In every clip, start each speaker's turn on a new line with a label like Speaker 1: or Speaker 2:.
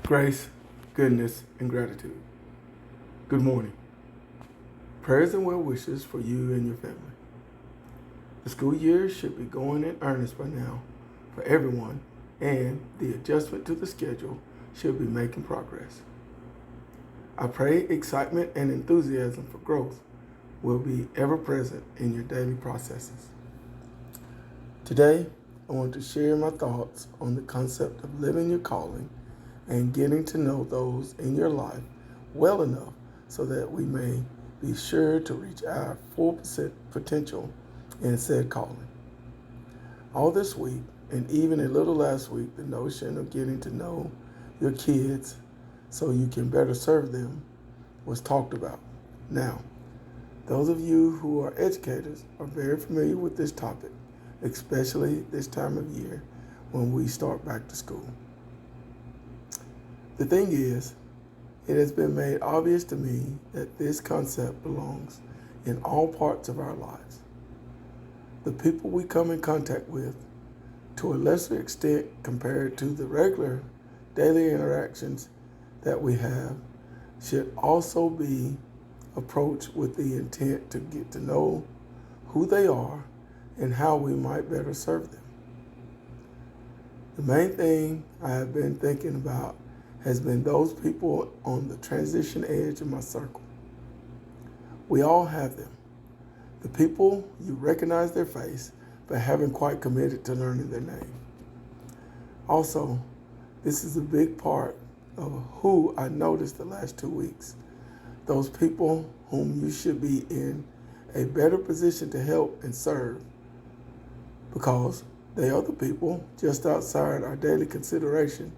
Speaker 1: Grace, goodness, and gratitude. Good morning. Prayers and well wishes for you and your family. The school year should be going in earnest by now for everyone, and the adjustment to the schedule should be making progress. I pray excitement and enthusiasm for growth will be ever present in your daily processes. Today, I want to share my thoughts on the concept of living your calling and getting to know those in your life well enough so that we may be sure to reach our full potential in said calling. All this week, and even a little last week, the notion of getting to know your kids so you can better serve them was talked about. Now, those of you who are educators are very familiar with this topic, especially this time of year when we start back to school. The thing is, it has been made obvious to me that this concept belongs in all parts of our lives. The people we come in contact with, to a lesser extent compared to the regular daily interactions that we have, should also be approached with the intent to get to know who they are and how we might better serve them. The main thing I have been thinking about has been those people on the transition edge of my circle. We all have them. The people you recognize their face but haven't quite committed to learning their name. Also, this is a big part of who I noticed the last 2 weeks. Those people whom you should be in a better position to help and serve, because they are the people just outside our daily consideration,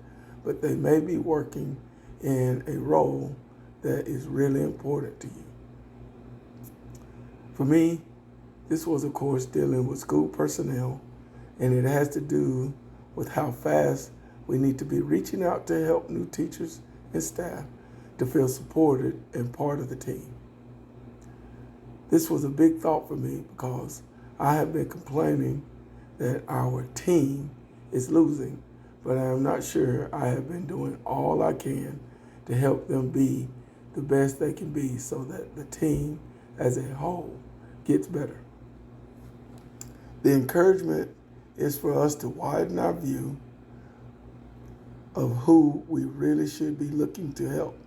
Speaker 1: but they may be working in a role that is really important to you. For me, this was, of course, dealing with school personnel, and it has to do with how fast we need to be reaching out to help new teachers and staff to feel supported and part of the team. This was a big thought for me because I have been complaining that our team is losing, but I am not sure I have been doing all I can to help them be the best they can be so that the team as a whole gets better. The encouragement is for us to widen our view of who we really should be looking to help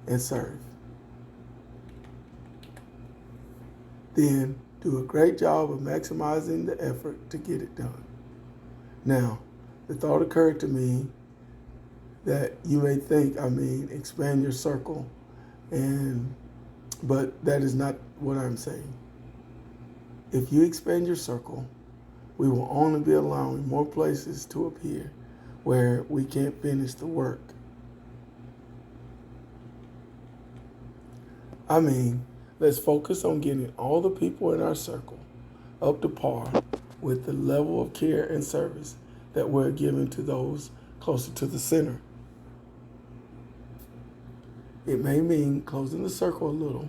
Speaker 1: and serve. Then do a great job of maximizing the effort to get it done. Now, the thought occurred to me that you may think I mean expand your circle, but that is not what I'm saying. If you expand your circle, we will only be allowing more places to appear where we can't finish the work. I mean, let's focus on getting all the people in our circle up to par with the level of care and service that we're giving to those closer to the center. It may mean closing the circle a little,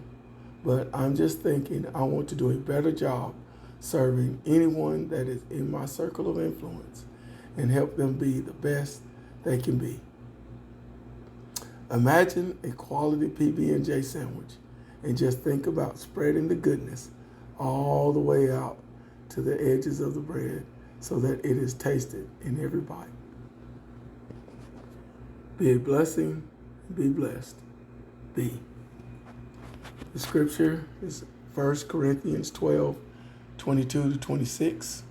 Speaker 1: but I'm just thinking I want to do a better job serving anyone that is in my circle of influence and help them be the best they can be. Imagine a quality PB&J sandwich and just think about spreading the goodness all the way out to the edges of the bread so that it is tasted in every bite. Be a blessing, be blessed. Be. The scripture is 1 Corinthians 12:22-26.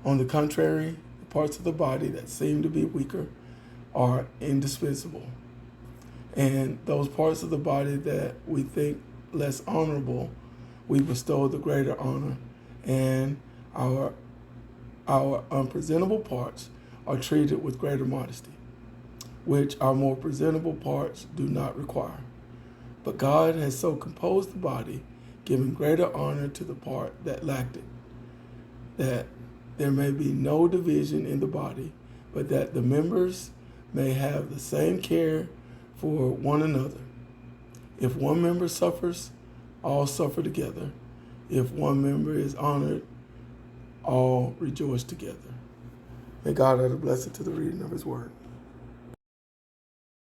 Speaker 1: On the contrary, the parts of the body that seem to be weaker are indispensable. And those parts of the body that we think less honorable, we bestow the greater honor, and our unpresentable parts are treated with greater modesty, which our more presentable parts do not require. But God has so composed the body, giving greater honor to the part that lacked it, that there may be no division in the body, but that the members may have the same care for one another. If one member suffers, all suffer together. If one member is honored, all rejoice together. May God add a blessing to the reading of his word.